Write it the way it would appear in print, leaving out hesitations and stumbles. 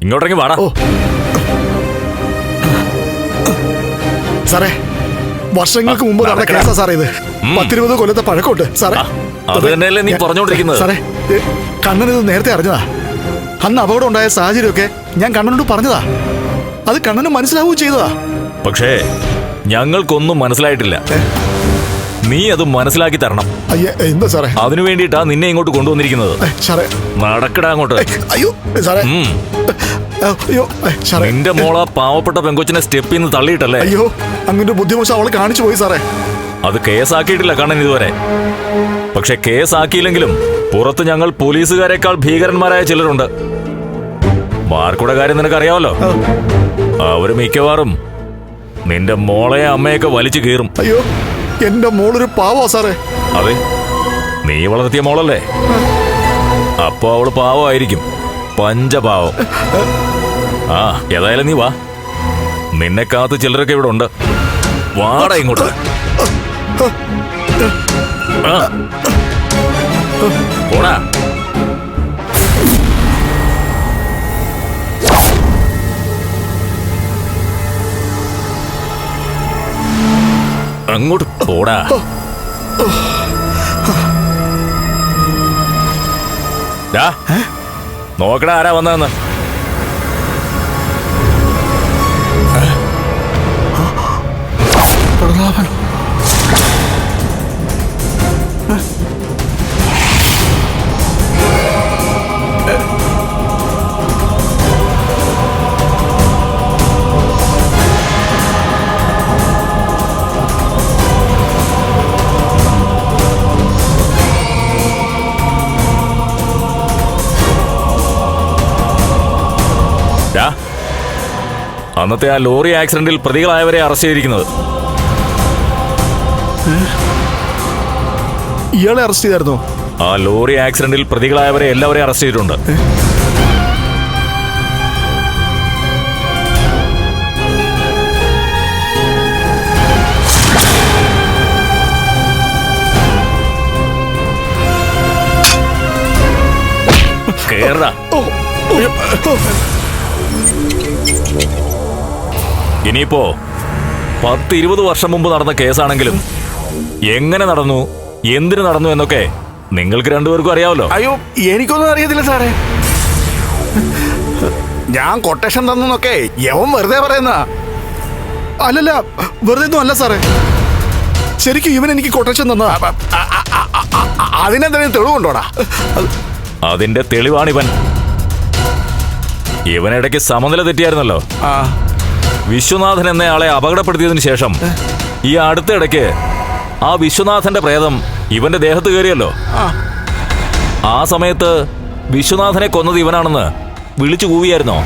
ഇങ്ങോട്ടേക്ക് വാടാ. സാറേ, വർഷങ്ങൾക്ക് മുമ്പ് നടന്ന കേസാ സാറേ ഇത്. 10-20 കൊല്ലത്തെ പഴക്കമുണ്ട് സാറേ. അത് തന്നെയല്ലേ നീ പറഞ്ഞോണ്ടിരിക്കുന്നത്. സാറേ, കണ്ണൻ ഇത് നേരത്തെ അറിഞ്ഞതാ. അന്ന് അപകടം ഉണ്ടായ സാഹചര്യമൊക്കെ ഞാൻ കണ്ണനോട് പറഞ്ഞതാ. അത് കണ്ണന് മനസ്സിലാവുകയും ചെയ്തതാ. പക്ഷേ ഞങ്ങൾക്കൊന്നും മനസ്സിലായിട്ടില്ല. നീ അത് മനസ്സിലാക്കി തരണം. എന്താ സാറേ? അതിനു വേണ്ടിയിട്ടാ നിന്നെ ഇങ്ങോട്ട് കൊണ്ടുവന്നിരിക്കുന്നത്. നടക്കടാ അങ്ങോട്ട്. അയ്യോ സാറേ, നിന്റെ മോള പാവപ്പെട്ട പെങ്കൊച്ചിനെ സ്റ്റെപ്പിൽ നിന്ന് തള്ളിയിട്ടല്ലേ? അയ്യോ, അങ്ങനെ ബുദ്ധിമുട്ട് അവള് കാണിച്ചു പോയി സാറേ. അത് കേസാക്കിയിട്ടില്ല കണ്ണൻ ഇതുവരെ. പക്ഷെ കേസാക്കിയില്ലെങ്കിലും പുറത്ത് ഞങ്ങൾ പോലീസുകാരെക്കാൾ ഭീകരന്മാരായ ചിലരുണ്ട്. മാർക്കുടെ കാര്യം നിനക്കറിയാമല്ലോ. അവര് മിക്കവാറും നിന്റെ മോളെ അമ്മയൊക്കെ വലിച്ചു കീറും. അയ്യോ, എന്റെ മോളൊരു പാവോ സാറേ. അതെ, നീ വളർത്തിയ മോളല്ലേ. അപ്പൊ അവള് പാവമായിരിക്കും, പഞ്ചപാവം. ആ, ഏതായാലും നീ വാ. നിന്നെ കാത്ത് ചിലരൊക്കെ ഇവിടെ ഉണ്ട്. വാടാ ഇങ്ങോട്ട്. പോടാ. അങ്ങോട്ട് പോടാ. നോക്കടാ ആരാ വന്നതെന്ന്. അന്നത്തെ ആ ലോറി ആക്സിഡന്റിൽ പ്രതികളായവരെ അറസ്റ്റ് ചെയ്തിരിക്കുന്നത്. ഇയാളെ അറസ്റ്റ് ചെയ്തായിരുന്നോ? ആ ലോറി ആക്സിഡന്റിൽ പ്രതികളായവരെ എല്ലാവരെയും അറസ്റ്റ് ചെയ്തിട്ടുണ്ട്. കേരള ഇനിയിപ്പോ 10-20 വർഷം മുമ്പ് നടന്ന കേസാണെങ്കിലും എങ്ങനെ നടന്നു, എന്തിനു നടന്നു എന്നൊക്കെ നിങ്ങൾക്ക് രണ്ടുപേർക്കും അറിയാമല്ലോ. അയ്യോ, എനിക്കൊന്നും അറിയത്തില്ല സാറേ. ഞാൻ കൊട്ടേഷൻ തന്നൊക്കെ യവൻ വെറുതെ പറയുന്ന. അല്ലല്ല, വെറുതെ ഒന്നും അല്ല സാറേ. ശരിക്കും ഇവൻ എനിക്ക് കൊട്ടേഷൻ തന്ന. അതിനെന്തെങ്കിലും തെളിവുണ്ടോടാ? അതിന്റെ തെളിവാണിവൻ. ഇവനിടയ്ക്ക് സമനില തെറ്റിയായിരുന്നല്ലോ. വിശ്വനാഥൻ എന്നയാളെ അപകടപ്പെടുത്തിയതിനു ശേഷം ഈ അടുത്തിടയ്ക്ക് ആ വിശ്വനാഥന്റെ പ്രേതം ഇവന്റെ ദേഹത്ത് കയറിയല്ലോ. ആ സമയത്ത് വിശ്വനാഥനെ കൊന്നത് ഇവനാണെന്ന് വിളിച്ചു കൂവിയായിരുന്നോ?